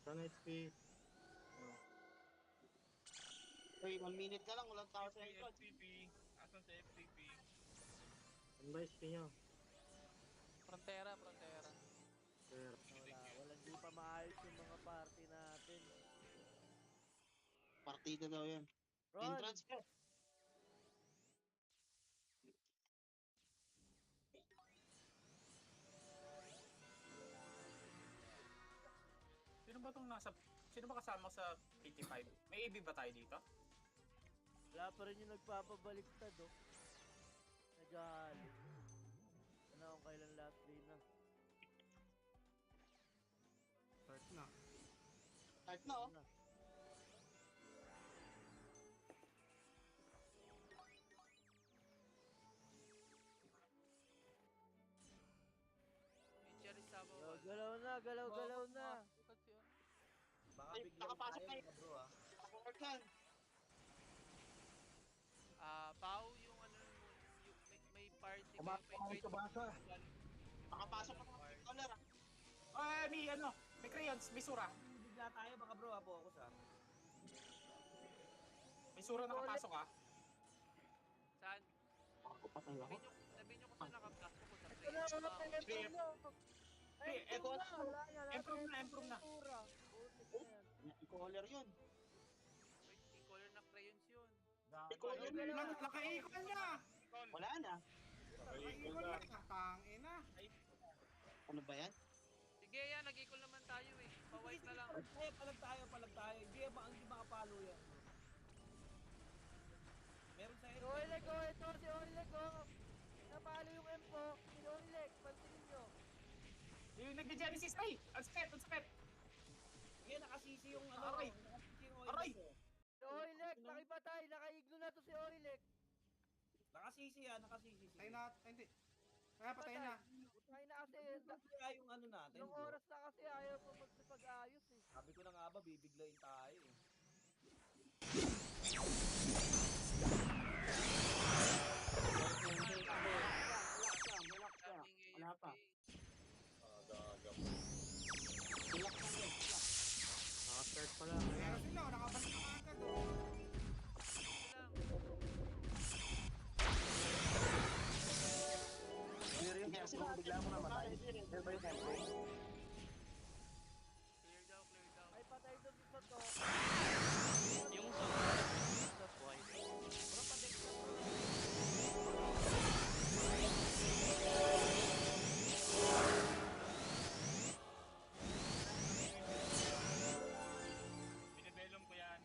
Sana HP. Uy, 1 minute ka lang, walang tao sa likod. FTP. Asan sa FTP? Ano ba HP nyo? Frontera. Sir. Walang di pa maayos yung mga party natin. Partida daw yan. Ron! Entrance ka. Sino ba kasama sa 85? May AB ba tayo dito? Wala pa rin yung nagpapabaliktad, oh. Nag-aalit. Ano kung kailan last day na? Start na. Start na, oh. Galaw na. Baka Ay, biglang nakapasok tayo na bro ah. Naka-work yan. Pao yung ano yung may party Kumakamain ka basa. Nakapasok na mga color, ah. May crayons, may sura. Bigla tayo baka bro ah, focus ah. May sura nakapasok ah. Saan? Patay ako. Sabihin nyo kung saan nakapasok ko sa play. Emperium na. I-color yun. Wait, yung color na crayons yun. I-color yun. Nakaikon niya. Wala na. Nakaikon na. Tangin na. Ano ba yan? Sige yan, nag-equal naman tayo eh. Pa-white na lang. Palag tayo. Hindi makapalo yan. Meron sa Si Oilek, oh, ito si Oilek, oh. Napalo yung M po. Si Oilek, pansinin nyo. Yung nag-genesis ay! Ang sakit! Sige, nakasisi yung ano. Aray! Nakasisi yung Aray! oil. Si Oilek, nakipatay. Nakaiglo na to si Oilek. Nakasisi yan, nakasisi. Ay na, hindi. Kaya patayin na. Patay na kasi. Kaya yung ano natin. Ilang bro. oras na kasi ayaw mo magsipag-ayos eh. Sabi ko na nga ba, bibiglayin tayo eh. Relax ka. Wala pa. Relax lang yun. Naka-start pa lang. Meron sila, nakabalik na agad oh. Kaya sila bigla mo namatay. Pero ba yung tempo? Clear daw. Ay, patay doon sa to. Yung sa white. Bro, pa-deck na bro. Binibelong ko yan.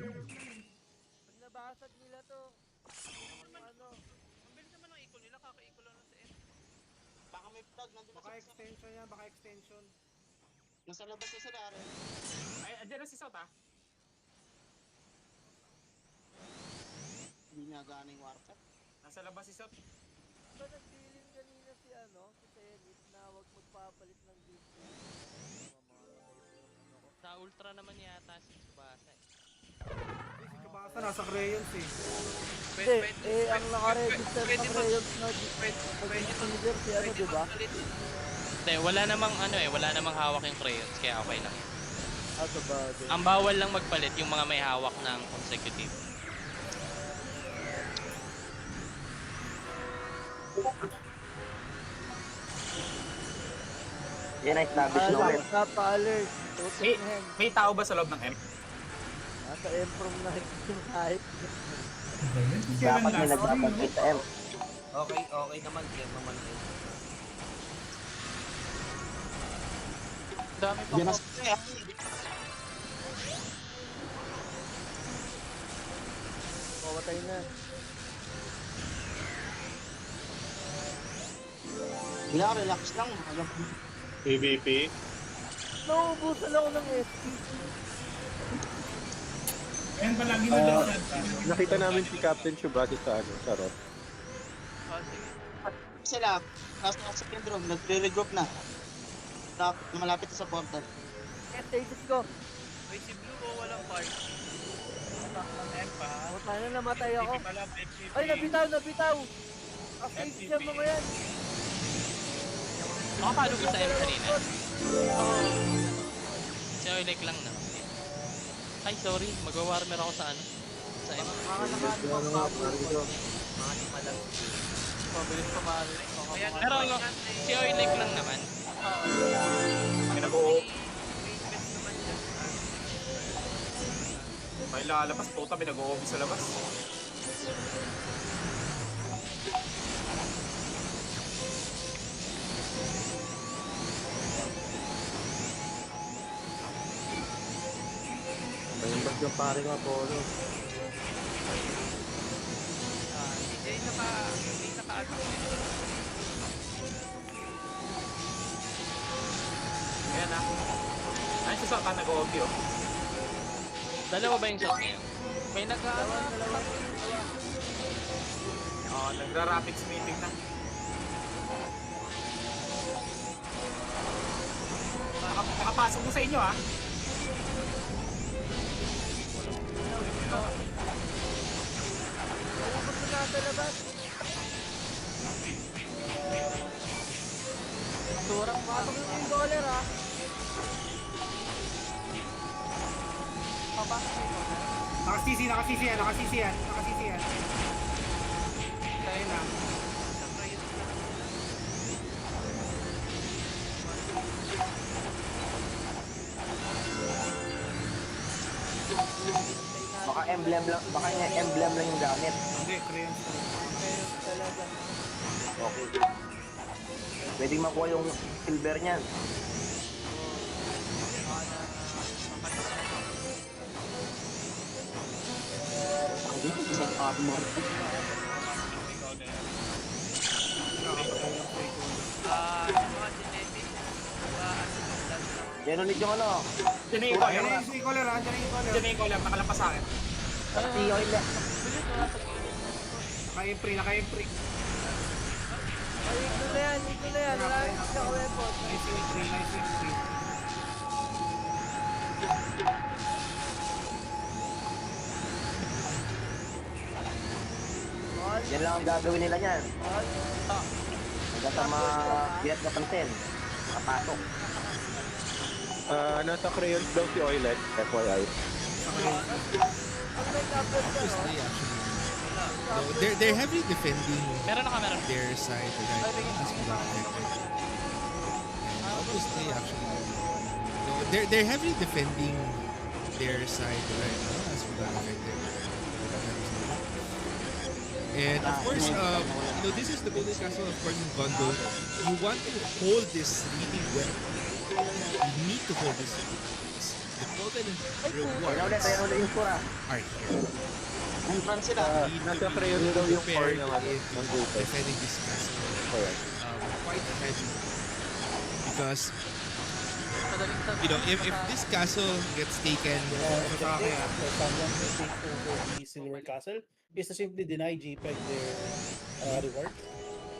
Pag nabasag nila to, ano, Ang bilis naman ng equal nila, kaka-equal lang sa end. Baka may plug. Nandun na Baka sa extension yan, baka extension. nasa labas na sila rin. Ay, andyan na si South ah. Hindi na gana yung warfare. Nasa labas si South. ba nagbilin kanina si ano, si Zenith na huwag magpapalit ng display. Sa ultra naman yata si Tsubasa eh. Si Kabasa nasa crayons eh. Hindi, ang nakaregister ng Rayos na mag-consider si ano, di ba? Hindi, wala namang hawak yung crayons, kaya okay lang. Sabagay. Ang bawal lang magpalit yung mga may hawak ng consecutive. Yan ay establish na ulit. Napa-alert. May tao ba sa loob ng M? Nasa Emperium na yung hype. Dapat may nagpapagkit sa M. Okay naman, clear naman eh. Dami pa Yan po. na siya. Mamatay na. Hindi ako, relax lang. PVP? Nauubusan ako ng SP. Yan palagi na lang siya. Nakita namin si Captain Chubasa sa sa Roth. Oh, sige. Sila, nasa second room, nagre-regroup na. Malapit na sa portal. Status ko. Uy, si Blue ko walang part. Empa. Puta na, namatay ako. FTP pala, FTP. Ay, nabitaw! Update siya mga yan. Nakapalo ko sa M kanina. Si Oilek lang na. Ay, sorry. Mag-warmer ako sa ano? Sa M. Mabilis pa maaari. Pero si Oilek lang naman. Invest naman dyan. May lalabas, puta, may nag-o-obby sa labas. Ayun ba't yung pare nga Polo? Hindi naka-ano. Ayan na. Ay, sa ka nag-o-obby, oh. Dalawa ba yung shot niya? May nag-ano. Oh, nagra-rapids meeting na. Nakapasok mo sa inyo, ah. Ubus na nasa labas. Turang pasok yung $1 ha. Papasok yung $1. Nakasisi yan. Tayo na. Baka emblem lang, baka yung emblem lang yung gamit. Hindi, crayons pa. Meron talaga. Okay. Pwedeng makuha yung silver niyan. Isang armor. Yung mga genetic. Yan ulit yung ano. Diyan yung Ayan na yung e-color, andyan na yung e-color. Diyan yung ulam, nakalampas sa akin. Si Oile. Naka-impre. Ay, ito na yan. Wala na siya ka-weapon. Nice impre. Yan lang ang gagawin nila niyan. Hanggang sa bilat na pansin. Makapasok. Nasa crayons daw si Oilet, FYI. Ang may captain ka, no? No, they're heavily defending Meron na meron. their side right now as well. And obviously, actually, no, they're heavily defending their side right now as well. And of course, this is the Golden Castle of Corning Bundle. You want to hold this really well. You need to hold this. The golden rewards Ayan ulit yung sura. are here. Entrance sila. Nasa crayons daw yung core ng Defending this castle quite heavy because if this castle gets taken, For someone to take over the Silver Castle is to simply deny JPEG their reward.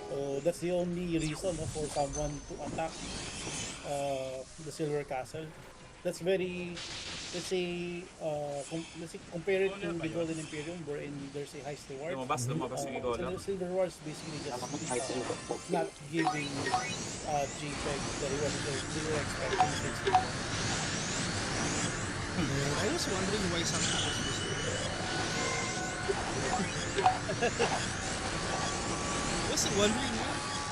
So that's the only reason for someone to attack the Silver Castle. That's very, let's say compare it to the Golden Emperium wherein there's a heist reward. Lumabas yung Igola. Silver reward is basically just not giving JPEG the reward that they were expecting. I was wondering why something was missing. I was wondering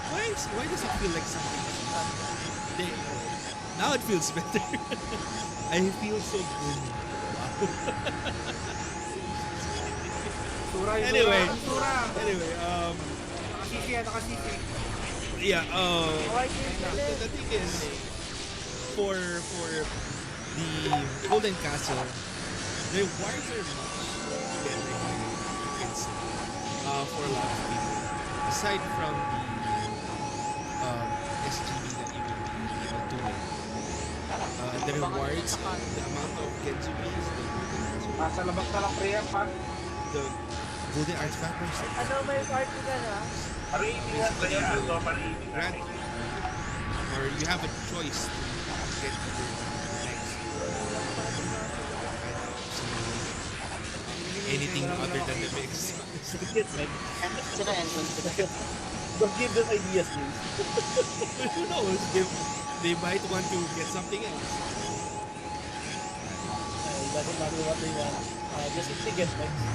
why does it feel like something is missing? Now it feels better. I feel so good. Sura yung Anyway. sura. Anyway, Nakasisi. yeah, Okay, the thing is, for the Golden Castle, the rewards are much better, you can say, for a lot of people. Aside from the SGB that you will be able to win, the rewards, the amount of Genji beans, Sa labas na lang pre pa. the golden artifact burst, Ano, may party ka na? grant you, or you have a choice to get either next anything other than the mix. Don't give them ideas, please. Who knows? They might want to get something else. It doesn't matter what they want. Just if they get next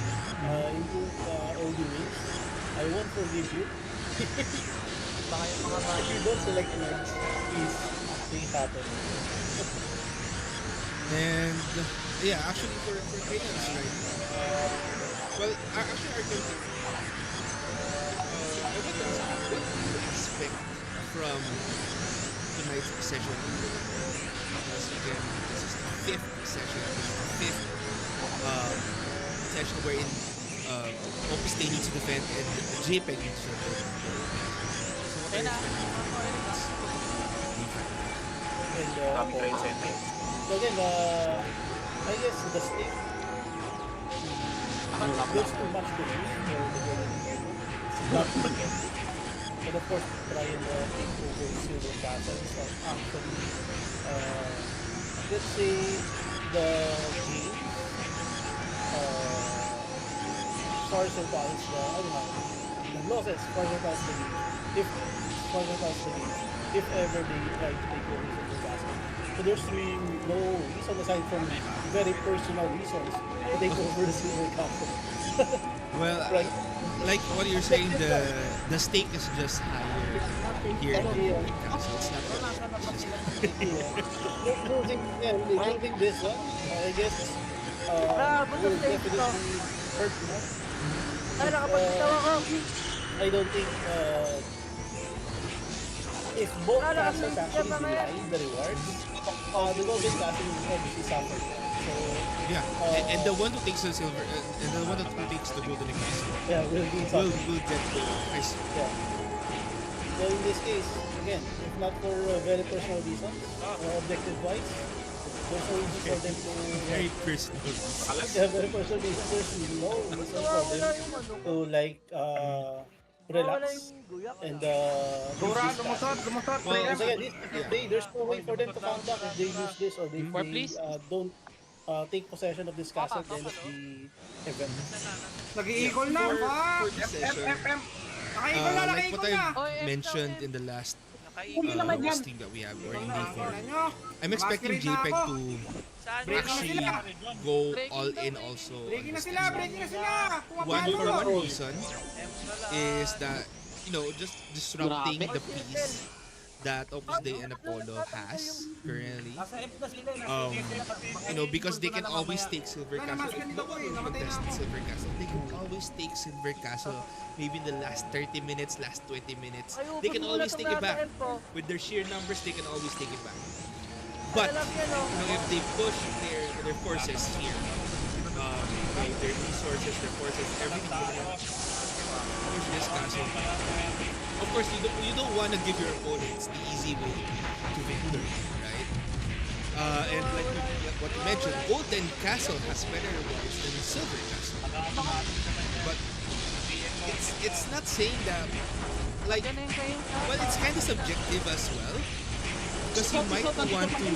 into OD wings, I won't forgive you. If you don't select next, please, things happen. And yeah, actually for Cayman's right. Well, actually I don't think what do you expect from tonight's session? Because again, this is the fifth session. This is the fifth session wherein Opus Day needs to defend and JPEG needs to defend. So what are your And Copy train center. so again, I guess the stake there's too much to lose for the Golden Emperium. It's not against it. But of course, try and take over Silver Castle. So actually, let's say the game far surpasses the, I don't know, the losses far surpasses the game. If far surpasses the game, if ever they try to take over Silver Castle. So there's really no reason aside from very personal reasons to take over the Silver Castle. Well, Right. like what you're saying, the stake is just higher here in the castle. It's not Losing this one, I guess, will definitely hurt more. Ay, nakapagtawa ko. I don't think, if both castles actually deny the rewards, the Golden Castle will obviously suffer. So, yeah, and the one who takes the silver, and the one who takes the golden castle yeah, will be will get the price. Yeah. So in this case, again, if not for very personal reasons, objective wise, there's no reason for them to Very personal. yeah, very personal reasons. There's no reason for them to like relax and Dura, lose this castle. lumusot, Well, pre. Because again, if they, there's no way for them to come back if they lose this or if More, they please. don't take possession of this castle at the end of the event. Nag-i-equal na, For fuck! this session, Naka-equal na, like naka-equal what na! I mentioned in the last listing that we have, or in day 4, Wala nyo. I'm expecting Masquerade na JPEG ako. to Breaking na actually sila. go all in also. on Breaking na this sila, season. breaking na sila! One for Pumapalo! one reason is that, you know, just disrupting the peace that Opus Dei and Apollo has currently. You know, because they can always take Silver Castle. If no one will contest Silver Castle, they can always take Silver Castle maybe in the last 30 minutes, last 20 minutes. They can always take it back. With their sheer numbers, they can always take it back. But you know, if they push their forces here, their resources, their forces, everything, push this castle. Of course, you don't want to give your opponents the easy way to victory, right? And like what you mentioned, Golden Castle has better rewards than Silver Castle. But it's not saying that, like, well, it's kind of subjective as well. Because you might want to,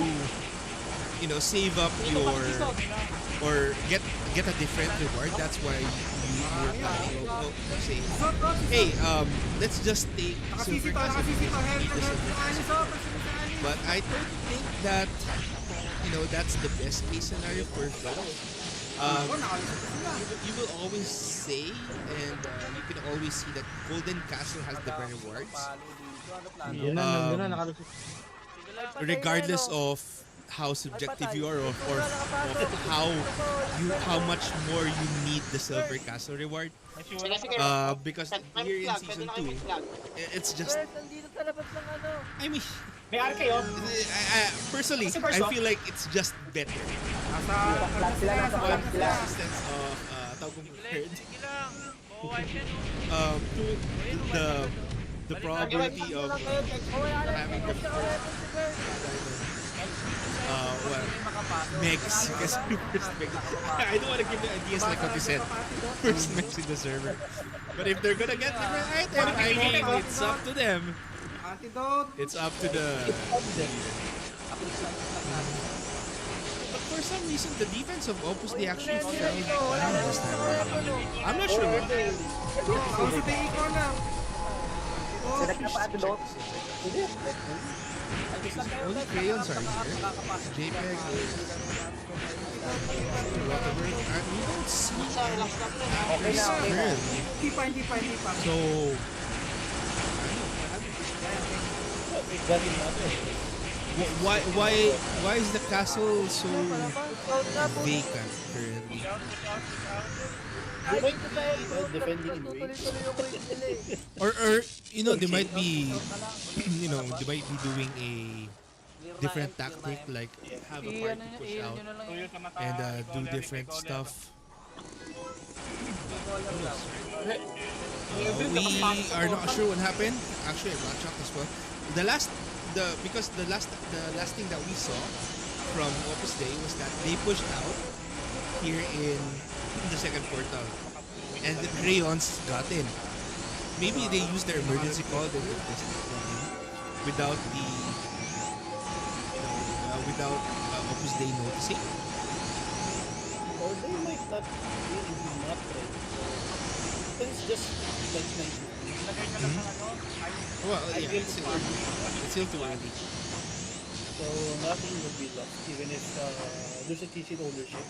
you know, save up your, or get a different reward. That's why you're planning of saying, hey, let's just take Silver Castle because we need the Silver Castle. But I don't think that, you know, that's the best case scenario for both. You will always say, and you can always see that Golden Castle has the better rewards. Regardless of how subjective you are, or of how much more you need the Silver Castle reward. Because here in season 2, it's just, I mean, May arke yun. personally, I feel like it's just better. Instance of tawag kong compared to the probability of having the well, Megs. Because first Megs. I don't want to give the ideas like what you said. First Megs in the server. But if they're gonna get different item, I mean, it's up to them. Antidote. It's up to the. But for some reason, the defense of Opus they actually fell down this time around. I'm not sure why. Gusto tayo ikaw lang. Select na pa ato doon. Only crayons are here. JPEG is whatever. And we don't see Okay na, okay na. Hindi pa. So, why is the castle so vacant currently? They might be defending in waves. Or you know, they might be they might be doing a different tactic, like have a party push out and do different stuff. We are not sure what happened. Actually, I got shocked as well. Because the last thing that we saw from Opus Day was that they pushed out here in the second portal, and the crayons got in. Maybe they used their emergency call, they took this without the without Opus Day noticing. Or they might not really be not ready. It's just like 90. Well, yeah, it's still too early. So nothing will be lost, even if there's a TC ownership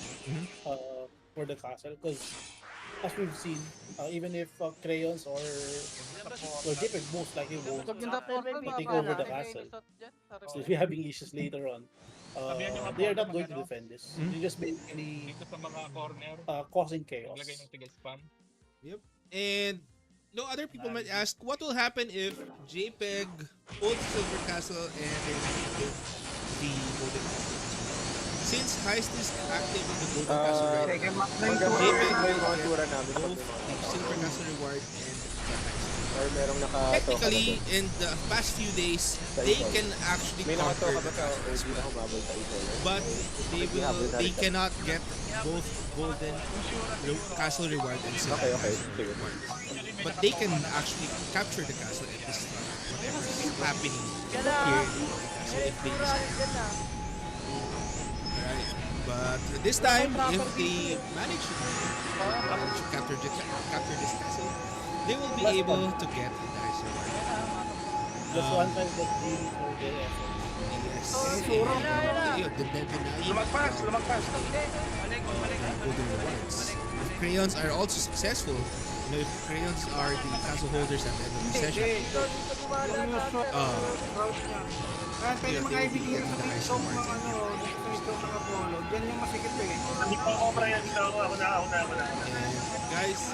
for the castle. Because as we've seen, even if crayons or JPEG most likely won't take over the castle, so if we're having issues later on, they are not going to defend this. They're just basically causing chaos. Yep. And other people might ask, what will happen if JPEG holds Silver Castle and then the Golden Castle? Since Heist is active in the Golden Castle right now, JPEG will get both the Silver Castle reward and the Heist. Technically, in the past few days, they can actually conquer the castle as well. But they cannot get both Golden Castle reward and Silver Castle reward. But they can actually capture the castle and destroy whatever is happening here in the castle if they decide. Alright. But this time, if they manage to capture this castle, they will be able to get the Heist reward. Just one time that really for the effort. Yes. Lumagpas. Golden rewards. If crayons are also successful, if crayons are the castle holders at the end of the session, Kaya pwede makaibigin sa TikTok ng TikTok ng Apollo. Diyan yung masikip eh. Hindi pa ako Brian dito ako na. Guys,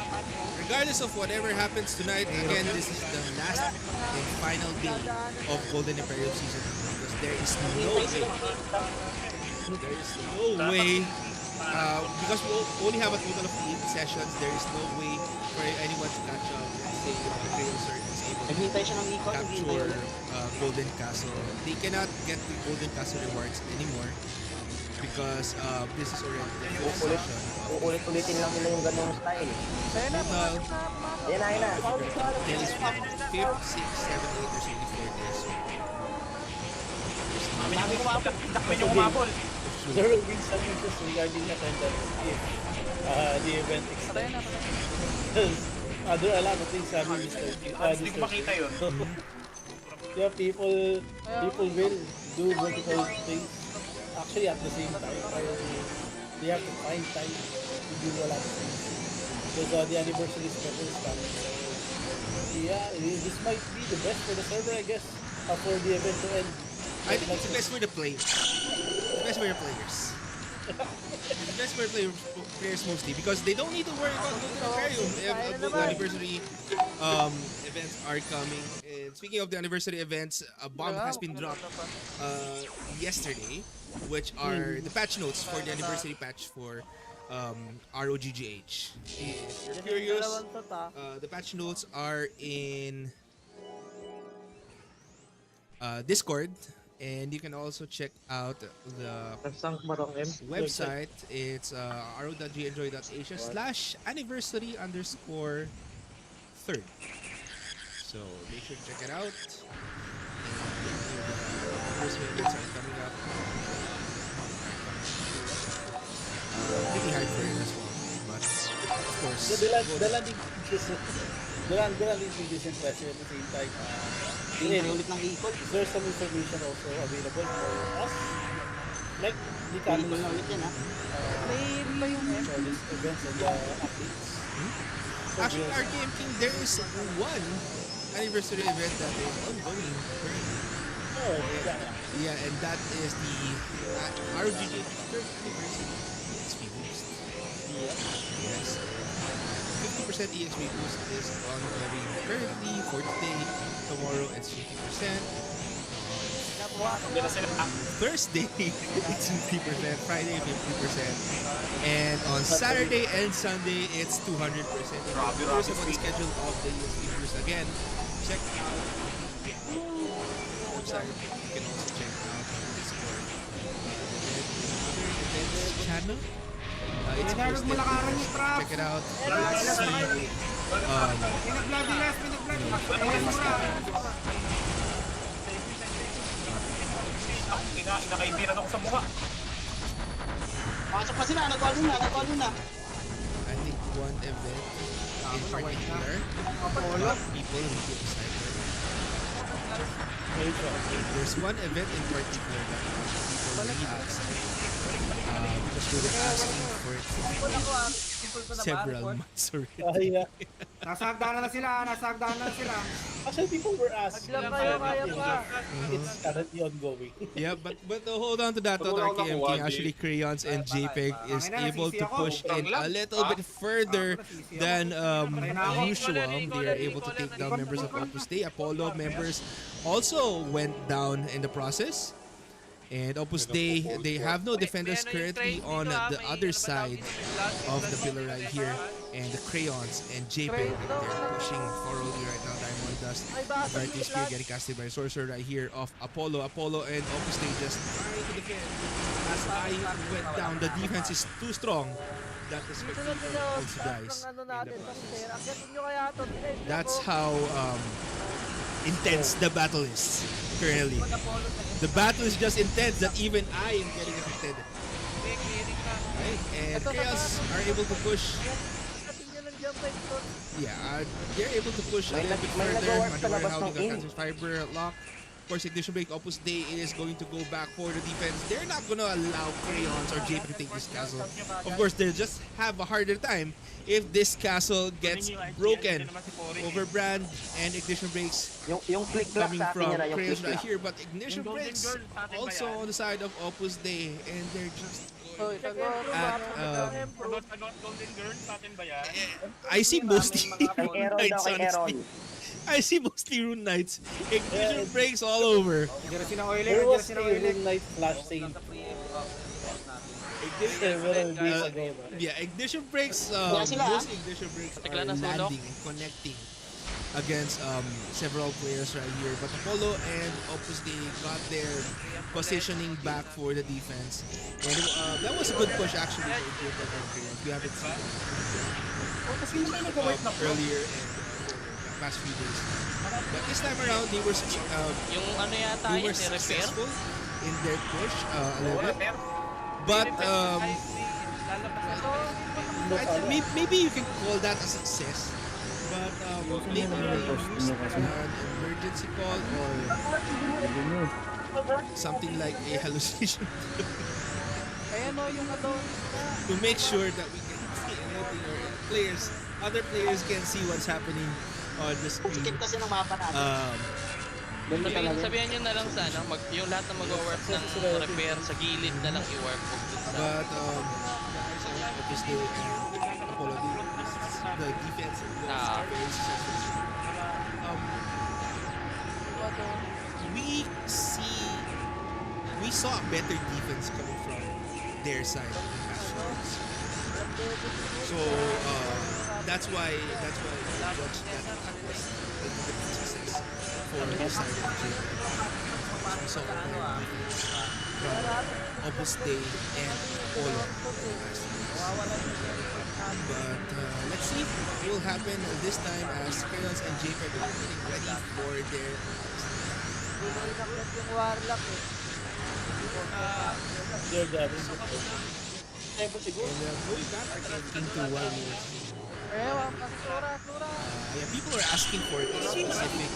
regardless of whatever happens tonight, again, this is the last and final day of Golden Emperium Season 2 because there is no way because we only have a total of 8 sessions, there is no way for anyone to catch up. Let's say the Trailser is able to capture Golden Castle. They cannot get the Golden Castle rewards anymore because this is already the first session. Ulit-ulitin lang nila yung ganung style. Total, Yan na. there is 5th, 6th, 7th, 8th, there's only 4 days. There will be some issues regarding attendance if the event extends. There are a lot of things happening this Thursday. Yeah, people will do multiple things actually at the same time. They have to find time to do a lot of things. Because the anniversary special is coming. So yeah, this might be the best for the server, I guess, for the event to end. I think it's the best for the players. The best for the players. It's the best for players mostly because they don't need to worry about Golden Emperium if the anniversary events are coming. And speaking of the anniversary events, a bomb has been dropped yesterday, which are the patch notes for the anniversary patch for ROGGH. If you're curious, the patch notes are in Discord. And you can also check out the Nasang marong M. website. It's ro.gnjoy.asia/anniversary_3rd. So make sure to check it out. First events are coming up. Pretty hype for it as well. But of course, Dalan din this impression at the same time. There's some information also available for us. Like, the coming for this events and updates. actually, RKM King, there is one anniversary event that is ongoing currently. Oh, yeah. Yeah, and that is the RGGH 3rd anniversary EXP boost. Yeah. Yes. 50% EXP boost is ongoing currently for today. Tomorrow it's 50%. Thursday it's 50%. Friday 50%. And on Saturday and Sunday it's 200%. Curious about the schedule of the EXP boost again, check out the website. You can also check out the Discord. Other events channel. It's Nagdarag mo lakaran yung trap. check it out. See, Pinag-bloody last, pinag-bloody last. Ayan mo na. Inakaibiran ako sa mukha. Pasok pa sila, nag-call na. I think one event in particular, people who get excited. There's one event in particular that people really excited. Because we were asking for it several months already. Yeah. Nasagdanan na sila. Actually, people were asking. Kaya pa. It's currently ongoing. Yeah, but hold on to that thought, RKM King. Actually, Crayons and JPEG is able to push in a little bit further than usual. They are able to take down members of Opus Dei. Apollo members also went down in the process. And Opus Dei, they have no defenders currently on the other side of the pillar right here. And the Crayons and JPEG, they're pushing thoroughly right now. Diamond Dust, Darkness Spear getting casted by Sorcerer right here of Apollo. Apollo and Opus Dei just trying to defend. As I went down, the defense is too strong that the Spectator also dies in the process. That's how intense the battle is currently. The battle is just intense that even I am getting affected. Right? And Chaos are able to push. Yeah, they're able to push a little bit further. Mandalorian Howling got Cancer Fiber lock. Of course, Ignition Break, Opus Dei is going to go back for the defense. They're not going to allow Crayons or JP to take this castle. Of course, they'll just have a harder time if this castle gets broken. Overbrand and Ignition Breaks Yung click block coming sa akin from yun, yung Crayons click right block. here. But Ignition Breaks also on the side of Opus Dei. And they're just going at... Golden Girl, sa atin ba yan? I see mostly Kay Aaron Knights, daw, kay honestly. Aaron. I see mostly Rune Knights. Ignition Breaks all over. Nandiyan na oil There was nandiyan a na oil. night flash sale. Several days ago. Yeah, Ignition Breaks, sila, mostly Ignition Breaks are Tekla na solo. landing and connecting against several players right here. But Apollo and Opus Dei got their positioning back for the defense. And that was a good push actually for JPEG and Crayons. We haven't seen it earlier in the past few days. But this time around, they were Yung ano yata they yun, were repair. successful in their push a little bit. But maybe you can call that a success. But maybe they used an emergency call or something like a hallucination to make sure that we can see anything or other players can see what's happening on the screen. Sikip kasi ng mapa natin. Sabihan nyo na lang sa ano, yung lahat na mag-warp ng repair sa gilid na lang i-warp. But Opus Dei and Apollo, the defense was very successful. We saw a better defense coming from their side in the past few weeks. So that's why we judged that was a good success for the side of JPEG. we saw earlier from Opus Day and Polo last week. But let's see what will happen this time as Crayons and JPEG are getting ready for their Inakyat yung warlock eh. They're gathering the and going back into Wild Wars. Ewan, Flora. Yeah, people are asking for a specific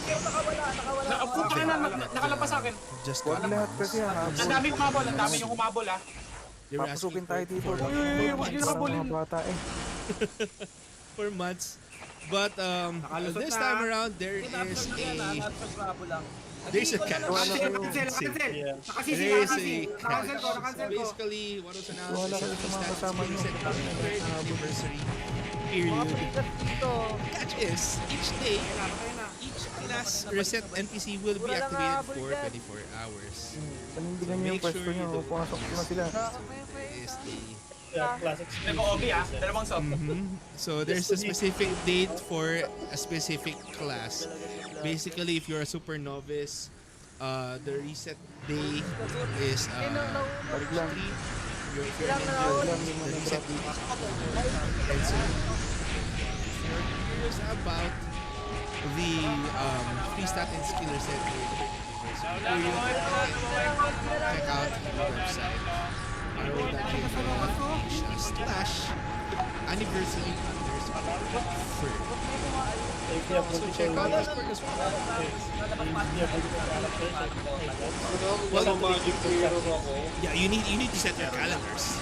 Puta na, nakalabas sa akin. just Wag lahat kasi Ang daming humabol, ang dami yung humabol ah. they were asking tayo dito. for Huwag nyo nabulin. Bata eh. for months. But this time around there is a Cancel. Yeah. there is a Nakancel ko. basically what was announced is that the stats will reset for the third anniversary period. Catch is each day each class reset NPC will be activated for 24 hours. Panindigan niyo yung Make pwesto sure niyo. you don't Pumasok na sila. is the Yeah, classic. Nag-OB ah, dalawang sub. So there's a specific date for a specific class. Basically, if you're a super novice, the reset day is Balik lang. if you're an enthusiast, the reset day is and so if you're curious about the free stat and skill reset day, check out the website. /anniversary_3rd. If you have So multiple check out characters, Discord as well. Yeah, you need to set your calendars.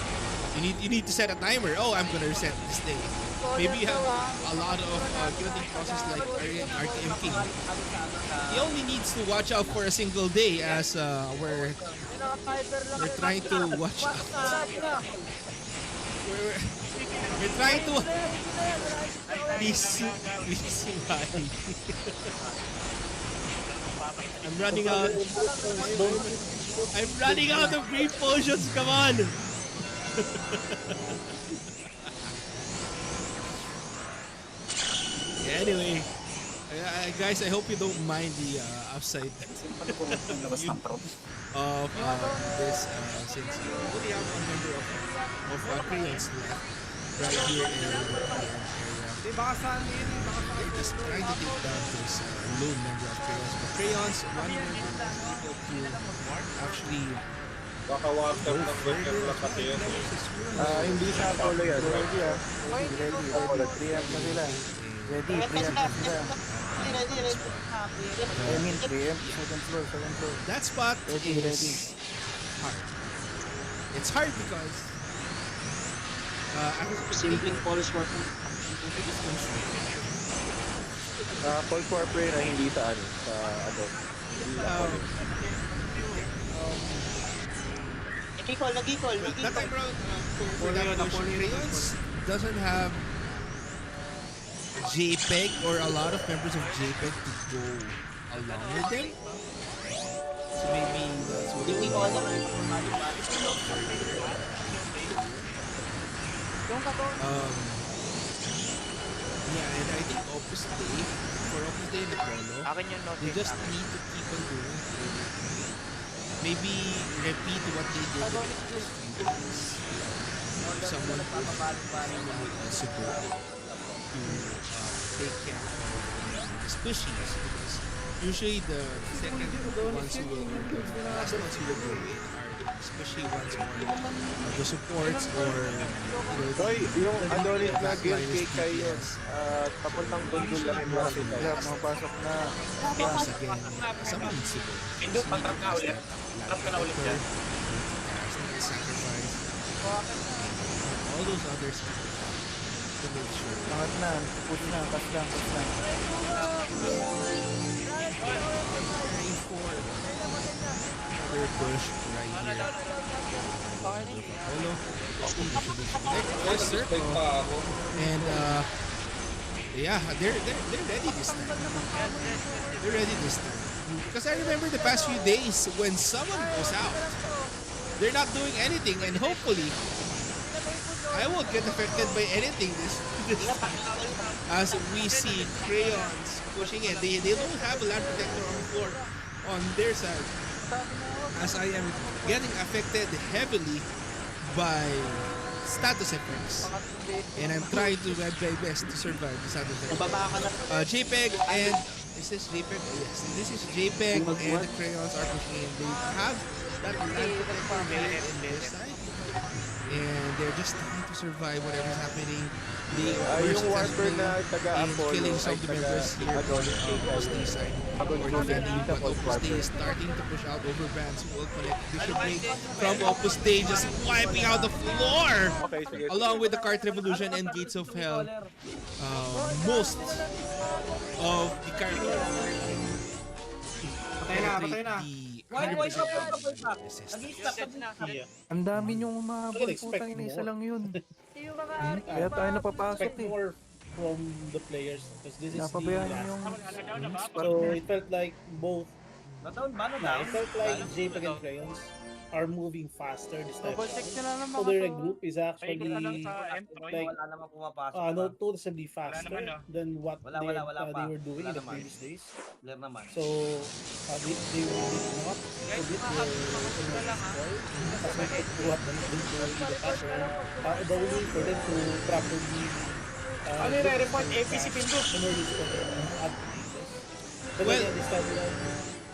You need to set a timer. Oh, I'm gonna reset this day. Maybe you have a lot of guilty process like RTM King. He only needs to watch out for a single day as we're trying to watch out. We're trying to please why? I'm running out. I'm running out of green potions. Come on. Anyway, guys, I hope you don't mind the upside view of this since we only have one member of Crayons left right here in the area. They're just trying to take down this lone member of Crayons. But Crayons, one member was able to actually Baka water ng Ragnarok kasi yun. Hindi sa Apollo yan. Ready ah. Ready. Apollo 3M na sila. Ready. 3M na sila. I mean 3M. Second floor. that spot Ready. is hard. It's hard because Simpleng polish weapon. Cold Warfare na hindi sa ano. Sa ano. Nag-equal. that time around for that portion, Crayons doesn't have JPEG or a lot of members of JPEG to go along with them. So maybe that's what they yeah, and I think Opus Day, for Opus Day and Apollo, they just need to keep on doing it. Maybe repeat what they did the first few days. Someone would support to take care of the squishies because usually the second ones who will go, the last ones who will go in are the squishy ones or the supports or Hoy, yung Adonis na guild cake kayo. Papuntang bundol lang yung mga sila. Yeah, mapasok na. once again, someone needs to go. Indot, pag-trap ka ulit. Trap ka na ulit dyan. Sacrifice. All those others to make sure. Angat na. Push na. Pas lang. Preparing for another push right here. Apollo. Yes, sir. And yeah, they're ready this time. They're ready this time. Because I remember the past few days when someone goes out, they're not doing anything, and hopefully I won't get affected by anything this as we see Crayons pushing it. They don't have a land protector on the floor on their side. as I am getting affected heavily by status effects. And I'm trying to my best to survive the status effects. JPEG and... Is this JPEG? Yes. This is JPEG and the crayons are pushing in. They have that land protector here in this side. And they're just trying to survive whatever's happening. They were successful in killing some of the members here on Opus Day side. Or defending, but Opus Day is starting to push out overbands who will connect Bishop Break from Opus Day, just wiping out the floor! Along with the Cart Revolution and Gates of Hell. Most of the characters Patay na. Ang dami niyong umabot, putang ina, isa lang yun. Kaya tayo napapasok Expect more from the players because this is the Napabayaan last. yung So it felt like both. It felt like JPEG and Crayons are moving faster this time. So their group is actually like noticeably faster than what they were doing in the previous days. So they were beating up a bit the way for them to properly report APC Pindus.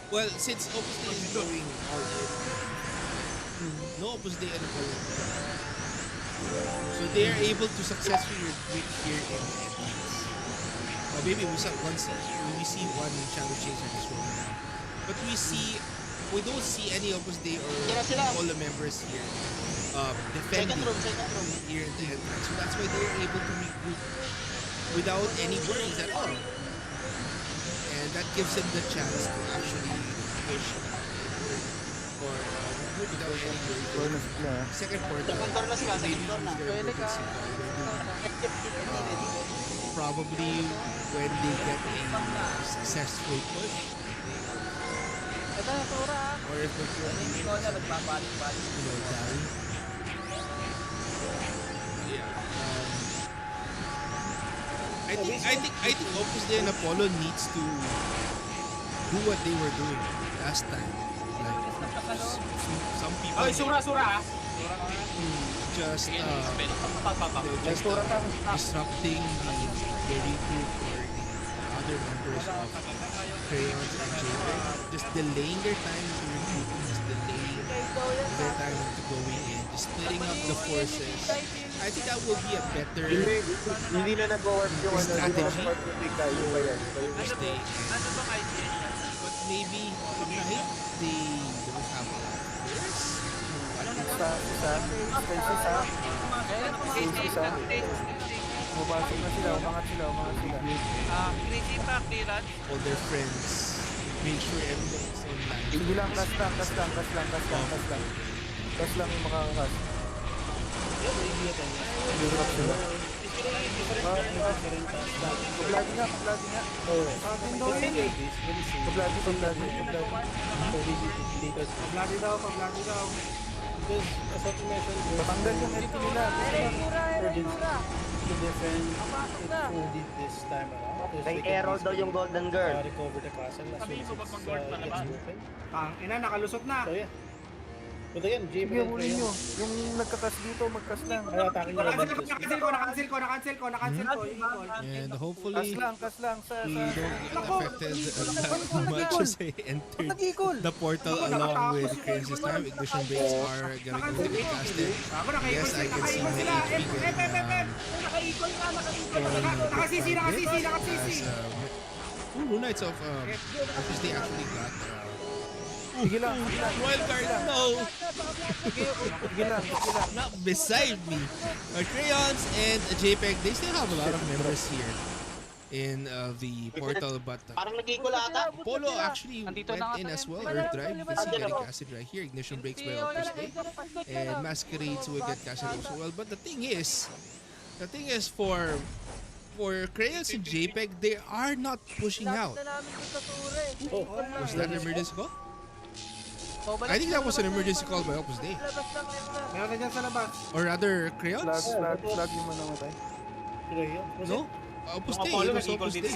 Well, since Opus Day is going all in, no Opus Day anymore. So they are able to successfully retreat here in the entrance. Maybe we see one Shadow Chaser this one now. But we don't see any Opus Day or all the members here defending here in the entrance. So that's why they're able to regroup without any worries at all. And that gives them the chance to actually push or without any worries. Second portal. Probably when they get a successful push. Or if they die. I think Opus Day and Apollo needs to do what they were doing last time. Like some people just disrupting the regroup or the other members of Crayons and JPEG, just delaying their time to recruiting, just delaying their time to going in, just splitting up the forces. I think that will be a better hindi na nag-work yung strategy to stay. But maybe tonight they don't have a lot of players. Mabasok na sila, umangat sila. All their friends. Make sure everyone is online. Sige lang, kas lang yung makakakas. Hirap sila. Pablagi nga. Akin daw yun. Pablagi. Pablagi daw. Because as what you mentioned, Patanggal yung LP nila. to defend it fully this time around. Kay Errol daw yung Golden Girl. Recover the castle as soon as it gets broken. Ina, nakalusot na. So yeah. But again, JPEG Sige, and huli nyo. Crayons Yung nagkakas dito, magkas lang. are attacking the Reventus. Nakancel ko. And hopefully Kas lang. we don't get affected as much as they entered the portal along with Crayons this time. Ignition breaks are gonna go to be casted. Yes, I can see my HP getting Nakasisi. Rune Knights of Opus Day actually got Sige lang. Royal Guard, no! Sige lang. Not beside me. Crayons and JPEG, they still have a lot of members here in the portal, but Parang nag-equal ata. Polo actually went in as well. Earth Drive, you can see getting casted right here. Ignition breaks by Opus Day. And Masquerades will get casted also well. But the thing is for Crayons and JPEG, they are not pushing out. Was that an emergency call? I think that was an emergency call by Opus Day. Meron na dyan sa labas. Or rather, Crayons? Flag yung manamatay. No? Opus Day. It was Opus Day.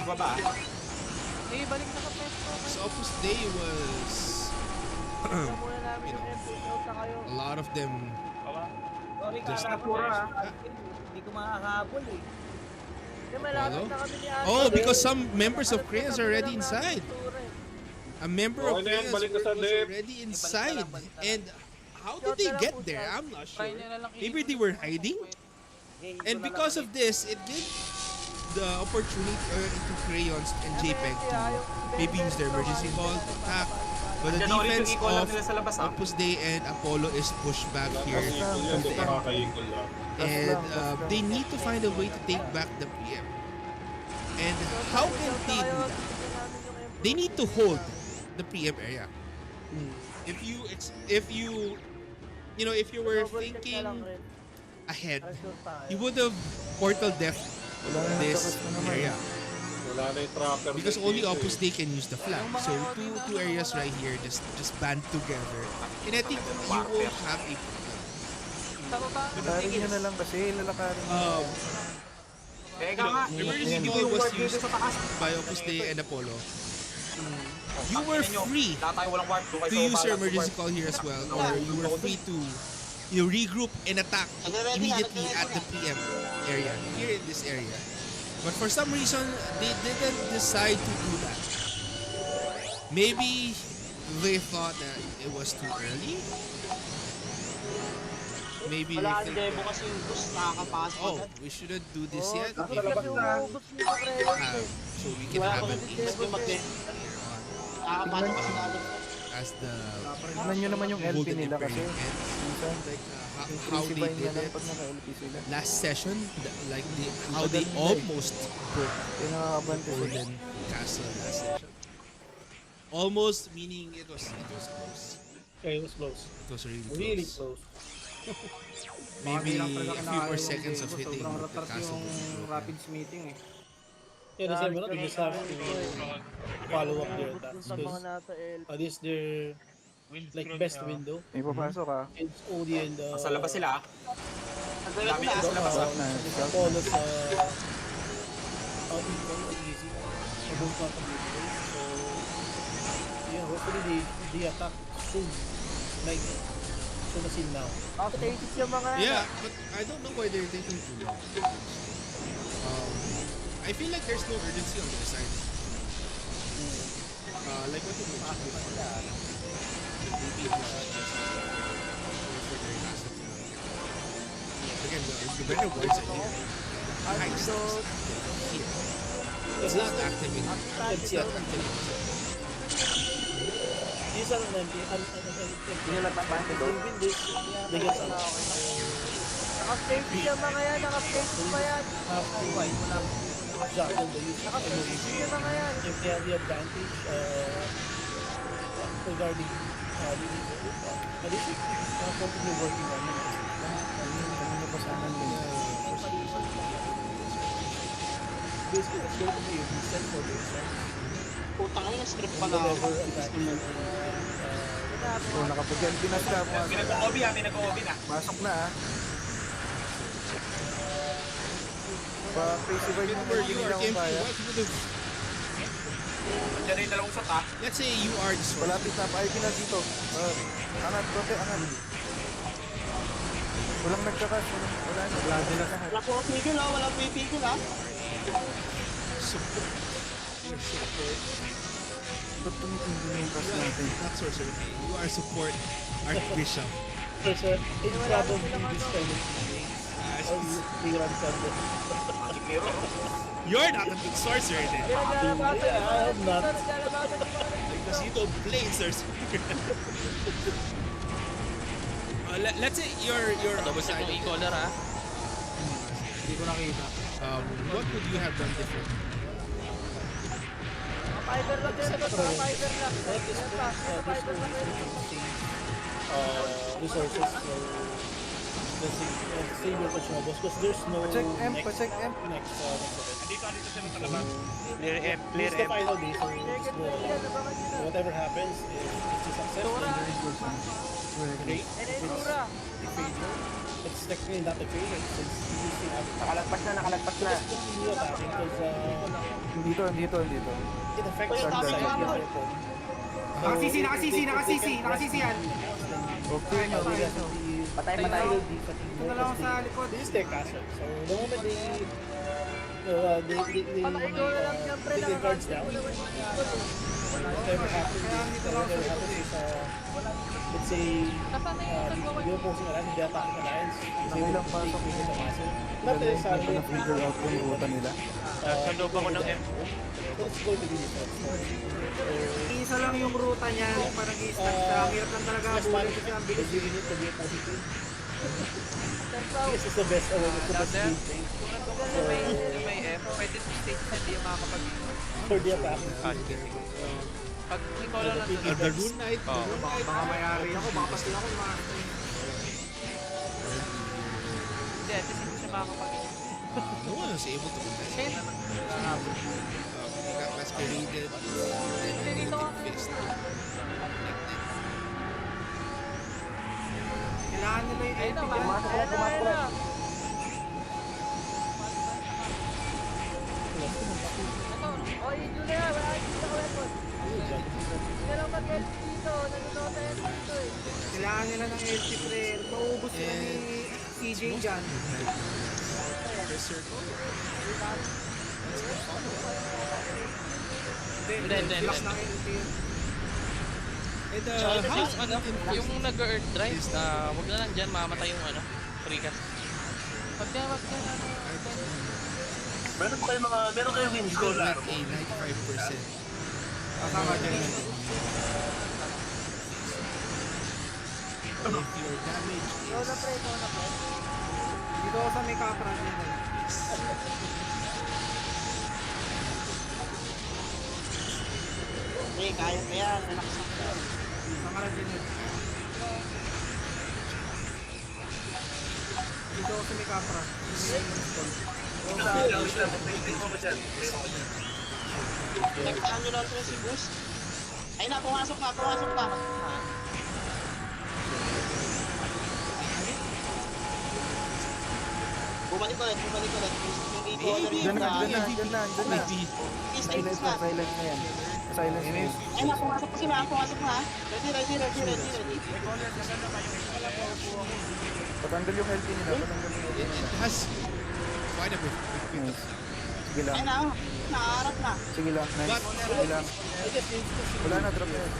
So Opus Day was muna namin yung push out na kayo. a lot of them Sorry, Just- Hindi ko makakahabol eh. Hindi, malapit na kami ni Ate. Oh, because some members of Cranes are already inside. A member of Okay na yan, Cranes balik ka sa was dip. already inside. And how did they get there? I'm not sure. Maybe they were hiding. And because of this, it gave the opportunity to Crayons and JPEG to maybe use their emergency call to attack. But the Diyan ako rin yung defense equal lang of nila sa labas ah. Opus Dei and Apollo is pushed back here. Nakaka-equal yan, di makaka-equal lang. And they need to find a way to take back the PM. And how can they do that? They need to hold the PM area. If you were thinking ahead, you would have portal deft this area. Wala na yung trapper. Because only Opus Dei can use the flag. So two areas right here just band together. And I think you won't have a Lakarin nyo na lang kasi, lalakarin nyo. Teka nga. Emergency Yung call was ward dito used sa taas. by Opus Dei and Apollo. You were free Lahat tayo walang ward. Doon kayo to sa use your balang emergency ward. call here as well, or you were free to regroup and attack immediately at the PM area, here in this area. But for some reason, they didn't decide to do that. Maybe they thought that it was too early. Maybe Wala they ang think, demo kasi yung bus nakakapasok. oh, we shouldn't do this yet. Kasi Maybe umuubos nito Crayons eh. so we can have an Kasi ace mag-demo. Nakakapasok kasi natin. as the Tignan nyo naman yung LP Golden nila kasi. Emperium ends. Minsan, Like how they increasify nila did lang it pag naka-LP sila. last session, how they almost broke Yung nakakabante sila. Golden Castle last session. Almost meaning it was close. Okay, it was close. It was really Really close. close. Maybe Baka a di lang talaga few kinakaya more yung seconds of Diego. hitting Sobrang the retard castle yung would be broken. Rapids meeting eh. Yeah, the same one. You just have to follow up their attacks. Sa mga Because nasa L. this is their like best window. May papasok ah. It's OD and Nasa labas sila ah. Naglalag Dami na. nila sa labas ah. Apollo's equal or easy. So both not beautiful. So yeah, hopefully they attack soon. Like soon as in now. Stasis yung mga Yeah, but I don't know why they're taking too long. I feel like there's no urgency on their side. Like what you mentioned before. Maybe it was just for their asset to again, the better words are here. Heist is here. It's not active in it's not active in These are an Hindi nyo nagpapante doon. they get some Naka-stasis yung mga yan, naka-stasis pa yan. juggle the use of Naka-stasis emergency. yung mga yan. If they have the advantage regarding at least continue working on it. Basically, it's going to be a reset for their strength. Putang ina, script pala ako. Whatever advantage. Kung nakapagyan, pinasla mo. May nag-OB ah, may nag-OB na. Pasok na ah. Pa-crazy vibe mo where na you are kung empty. kaya. What would have Diyan na yung dalawang shot ah. let's say you are destroyed. Palapit na, pa-IP na dito. Angat, konti, angat. Walang nagkakas. Wala na. Wala po pipigil ah, wala pipigil ah. Support. Your support. Ba't tumitindi na yung cast natin? Not sorcerer. You are support Archbishop. So, it's probably this kind of they run something. Magic mirror. You're not a good sorcerer then. Pinaglalabatan yung mga I am not. Pinaglalabatan yung mga Because you don't play sorcerer. Let's say you're Double check outside. mo e-collar ah. Hindi ko nakita. What would you have done different? fiber lang yun. Fiber lang. At this Yan point, pa. there's Fiber no lang yun. need to save resources for the save your consumables because there's no Pa-check M, next pa-check M. next event. Dito sila sa labas. This is the final day, so whatever happens, if it's a success, then there is good great. Enesura. It's technically not a failure since you still have Nakalagpas na. just continue attacking because Dito. it affects the side of your weapon. Nakasisi yan. Okay, okay. Patay. Ito na lang sa likod. This is their castle. So the moment they take their cards down, whatever happens is, let's say, the opposing alliance, the attacking alliance, is able to take the castle. Not necessarily Na-figure out yung ruta nila. Sa loob ako ng M. it's going to be different. Isa lang yung ruta niya. Parang i-stack siya. Ang hirap lang talaga. Bulit kasi ang bilis. You need to be positive. This is the best speed thing May M, pwede stage na hindi makakapag for the attack. pag ikaw lang nandun. The Rune Knight. Baka mayari ako. Baka pati ako. Hindi, at least hindi siya makakapag No one was able to contest it. He got masqueraded. Then fist. Kailangan nila yung LP dyan. Pumasok. Kailangan nila ng LP player. Maubos sila ni CJ dyan. The circle. Hindi. Block ng LP. And Yung ano, yung nag-earth drive, wag na lang dyan, mamatay yung ano, freecast. Wag na. Meron kayo wins you goal get laro. a 95%. Kasama dyan. If your damage is Dito ako sa may kapra. Eh, kaya pa yan. Relax lang. Sama na dyan yun. Dito ako sa may kapra. Nagtaan nyo lang ito si Boost. Ay na, pumasok na. Bumalik ulit. Yung eco order Diyan yung na. Silence na yan. Silence na yan. Ay na, pumasok pa sila. Ready. Patanggal yung LP nila. it has quite a bit. Sige lang. Ay na, nakaharap na. Sige lang. Nice. Sige lang. Wala na, drop na yun.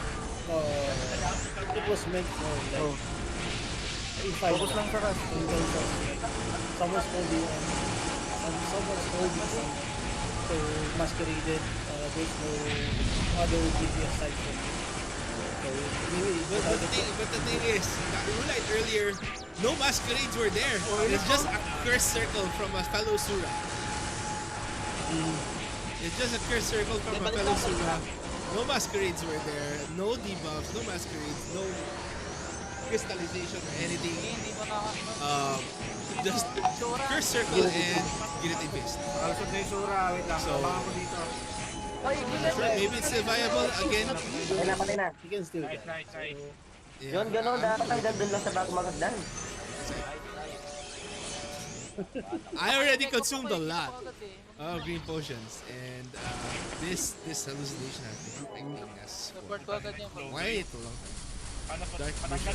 It was meant for like, Oh. in fight. Focus lang sa cast. Someone's holding some so masqueraded. There's no other DPS side from it. So anyway, But the thing is, Rulite earlier, no masquerades were there. It's just a cursed circle from a fellow Sura. It's just a cursed circle from a fellow Sura. No masquerades were there. No debuffs, no masquerades, no crystallization or anything. Just cursed circle and guillotine fist. Kalusot na yung sura. Wait lang. So- Abangan ko dito. Sure, maybe it's still viable again. Patay na. you can still get. Yeah. Yun, gano'n. Dapat hanggang dun lang sa bago magagdan. I already consumed a lot of green potions, and this hallucination has been affecting us for quite a long time. Dark Vision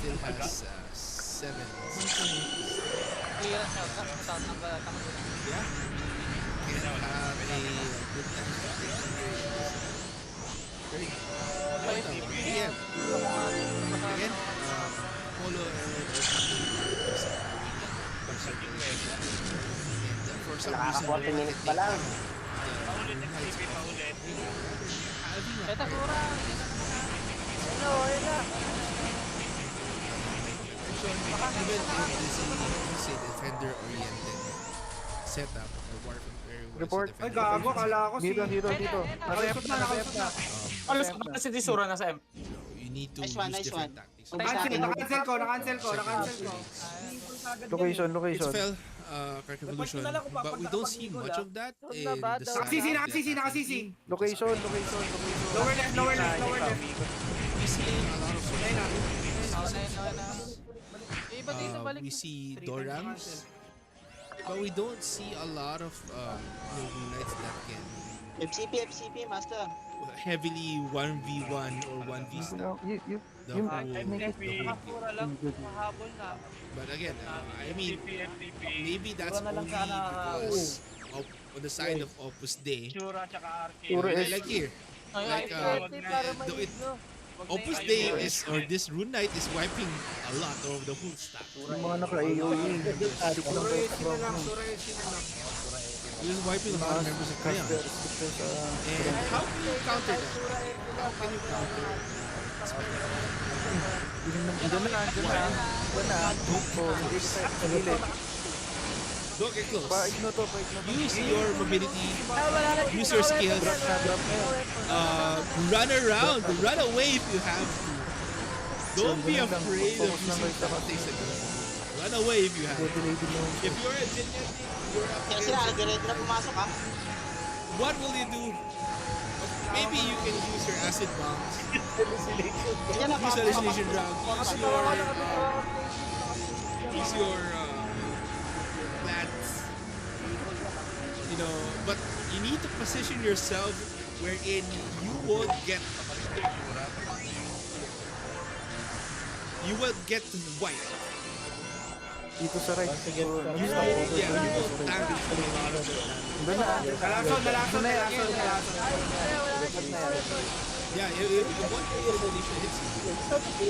still has 7. Yeah. Can have a good time starting very good. PM. Again, Polo and for some reason, Nakaka 40 minutes pa lang. Even if this is a defender-oriented setup or warfare very well Report. Ay, gago. Kala ko si... Dito. Nasa F na. Alas na si Disura nasa M. you need to Nice use one. different tactics. Nakancel ko. Location. It's fell, Crack Evolution, but we don't see much of that in the Nakasisi. Location. Lower left. We see a lot of Ayun na. we see Dorams, but we don't see a lot of knights that can FCP, master. heavily 1v1 or 1v the whole Mura lang, mahabol na. but again I mean maybe that's only because of on the side of Opus Day Shura tsaka RK. like here like Opus Day is or this Rune Knight is wiping a lot of the whole stack. Yung mga naka-AOE. This is wiping a lot of members of Crayon. And how can you counter that? How can you counter that? Don't get close. Use your mobility. Use your skills. Run around. Run away if you have to. Don't be afraid of using tactics. Run away if you have to. If you're a genetic, you're up Kaya against sila, it. nag-ready na pumasok ha. What will you do? Maybe you can use your acid bombs. Yan na, Use hallucination drug. Use your bats. You know, but you need to position yourself wherein you won't get wiped. Dito sa right. You will tangle a lot of it. Nalason. Yeah, if one hallucination hits you. That's not the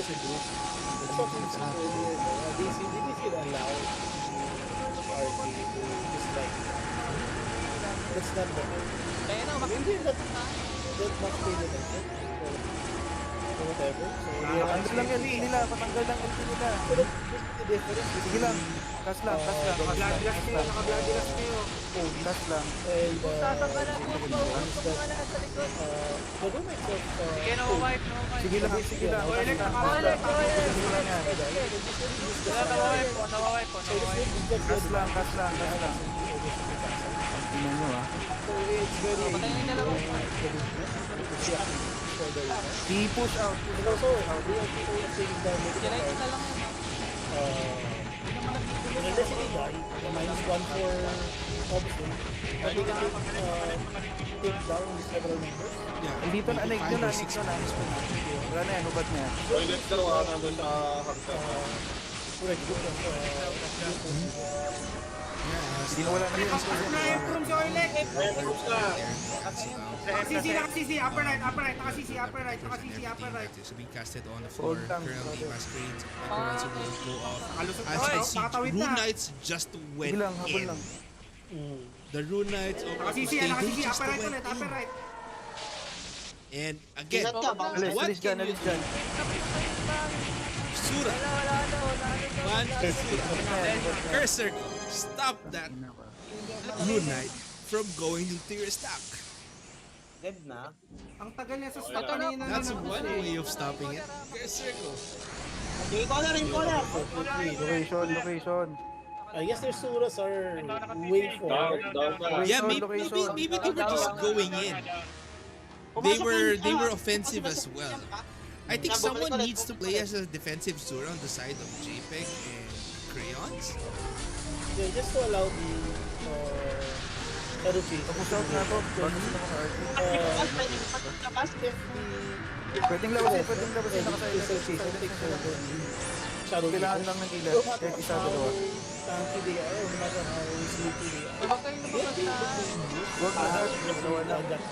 hindi that much pay attention or whatever. So Patanggal lang LT nila. Patanggal lang LT nila. the difference Sige lang. Kas lang. Naka-bloodlust kayo. Kas lang. and the room itself Sige, no wipe. Sige lang. Kas lang. Tingnan nyo so it's very I-push out. and also they are taking down unless they die, the -1 for obviously, but they can take down several members. Yeah, Dito na, anig nyo na. Wala na yan, hubad na yan. Toilet ka nandun sa hagdan. Hindi na wala na yun. From sa Oilek. Nakasisi, upper right. Nakasisi, upper right. to be casted on the floor. Currently, Masquerades will go off. As I see, Rune Knights just went Sige lang, habol in. lang. The Rune Knights of Nakasisi, just upper right went ulit, upper in. right. And again, Ingat ka, baka what Alis dyan. can you do? Sura. One, Curse Circle. Stop that Rune Knight from going into your stack. Dead na. Ang tagal niya sa stock kanina. That's one way of stopping it. Curse Circle. Yung corner. Location. I guess their Suras are way forward. Yeah, maybe they were just going in. They were offensive as well. I think someone needs to play as a defensive Sura on the side of JPEG and Crayons. Yeah, just to allow the Shadow Chase. Tapos out na to. If Pwedeng labasin. Nakasilent sa chase. Shadow Kailangan lang ng ilan. Kahit isa, dalawa. tanky they are, no matter how sleepy they are, Huwag na dark. Dalawa lang. that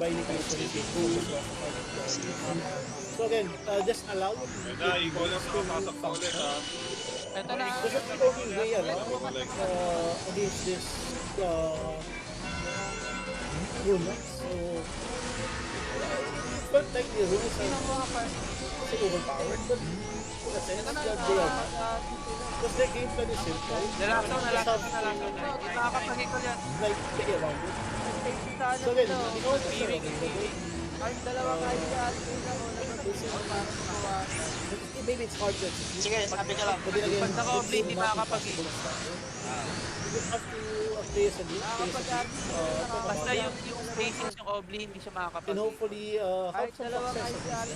by the so again, just allow it. Ikaw lang nakapasok pa ulit ha. Ito na. Because of the only way against this rune. So but like the runes are overpowered, but in a sense that they are not. Because their game plan is simple. Nalason. Nakakapagay ko yan. Like play around it. So again, you know Ang dalawang idea maybe it's hard to execute. Sige, sabi ka lang. But then again, Pag naka-oblate, hindi makakapag-hit. you have to play as a group. Basta yung spacings yung obli, hindi siya And makakapag-hit. hopefully have some success.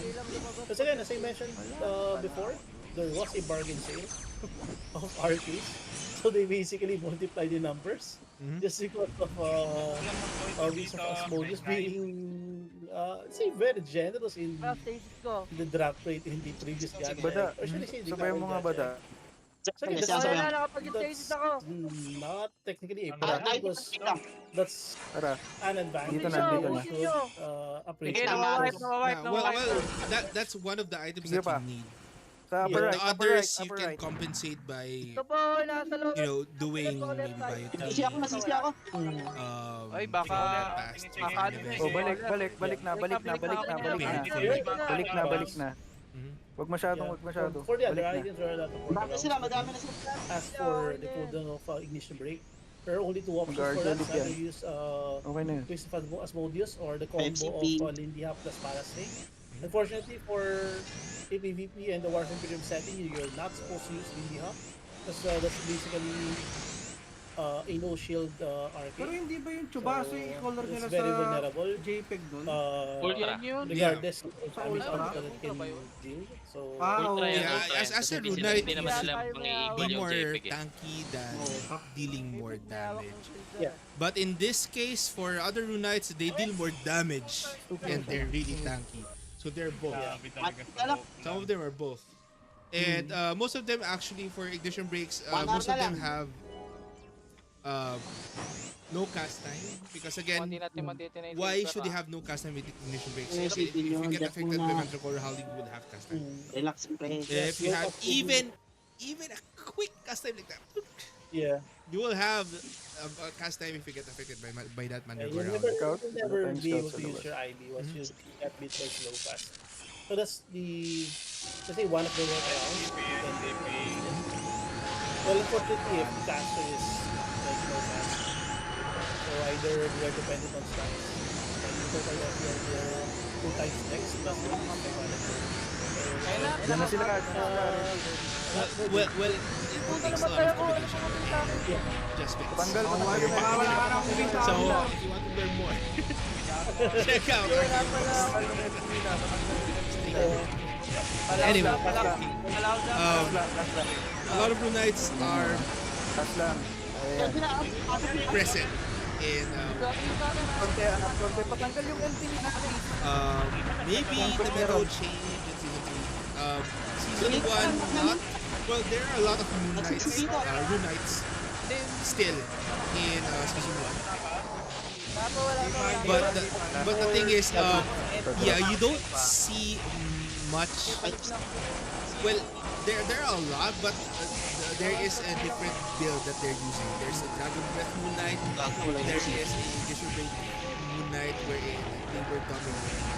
Because again, as I mentioned before, there was a bargain sale of RPs. So they basically multiply the numbers Mhm. just because of use of Asmodeus being say very generous in Ah, stasis ko. the drop rate in the previous Godhead. Bada, Or should I say the sabay current mo nga Godhead. bada. So again, Yes, that's, yes, Kaya yes. na, nakapag-stasis that's ako. not technically a Ano problem Ay, because lang. that's Tara, an advantage Dito na, that dito you na. should Sige, appreciate. nawawipe, Because, nawawipe, Yeah, well, nawawipe. that's one of the items Sige that pa. you need. Sa upper Yeah. right, The upper right, others you upper can right. compensate by, Ito po, nasa loob. you know, doing maybe by a Nasisi ako, nasisi ako. Ay, baka... past baka ano na eh. Oh, balik na. Balik na. Balik na. Balik na. Mhm. Wag masyadong, yeah. wag masyado. For the other Balik na. items, there are a lot of Madami workarounds. sila, madami na sila. As for the cooldown of ignition break, there are only two options Guard for that. ulit Either yan. use Okay na yun. Twist of Asmodeus or the combo FCP. of Lindy Hop plus Parasync. Unfortunately for a PvP and the War of Emperium setting, you're not supposed to use Lindy Hop because that's basically a no shield Pero arcade. hindi ba yung Chubaso yung color it's nila very sa vulnerable. JPEG dun? Ultra. Regardless of Sa damage Ultra? that it can deal. So, Ultra yan, Yeah, ultra yan. as a Kasi rune hindi knight, hindi naman you sila should pang-i-equal be yung more JPEG eh. tanky than dealing more damage. yeah. But in this case, for other rune knights, they deal more damage and they're really tanky. So they're both. Some of them are both. And most of them actually for ignition breaks, most of them have no cast time because again, why should they have no cast time with ignition breaks? If you get affected by Manticore, how you would have cast time? Relax, play. If you have even a quick cast time like that, Yeah. you will have a cast time if you get affected by that Yeah, Manticore. Scout, you'll never time be able scout to sa use labas. your IB once you get bit by slow fast. So that's let's say one of the workarounds. Well, unfortunately, if the caster is like no fast, so either we are dependent on stats, and you total of your 2 times next plus the Yan na sila ka. Well, it takes a lot of combination. Just bits. Tanggal ko na Wala kayo. wala ka nang moving So, if you want to learn more, check out our Anyway, a lot of rune knights are Taas lang. Ayan. present in Konti, patanggal yung LT ni maybe the meta will change in season 1. Season 1, not well. There are a lot of rune knights still in season 1. But the thing is, yeah, you don't see much. Well, there are a lot, but there is a different build that they're using. There's a Dragon Breath Moon Knight. There is a Ignition Break Moon Knight wherein they were dominating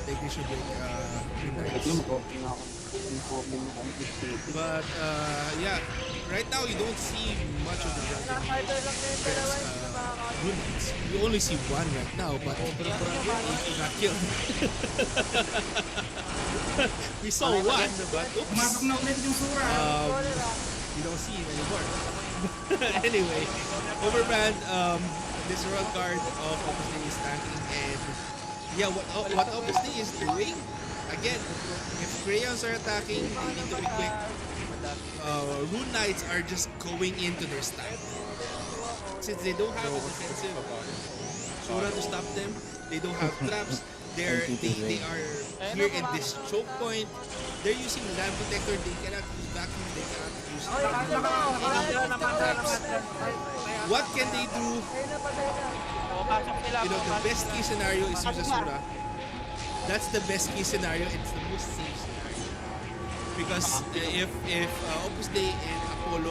the Ignition Break Moon Knights. But yeah, right now you don't see much of the Dragon Moon Knights. You only see one right now, but he got killed. We saw one, but oops. You don't see him anymore. Anyway, Overbrand, this royal card of Opus Dei is tanking, and yeah, what Opus Dei is doing, again, if crayons are attacking, they need to be quick. Rune Knights are just going into their stack. Since they don't have a defensive Sura to stop them, they don't have traps, they are here in this choke point. They're using Lamp Detector, they cannot use vacuum, they cannot use traps. What can they do? You know, the best case scenario is use Asura. That's the best case scenario, it's the most safe scenario. Because if Opus Dei and Apollo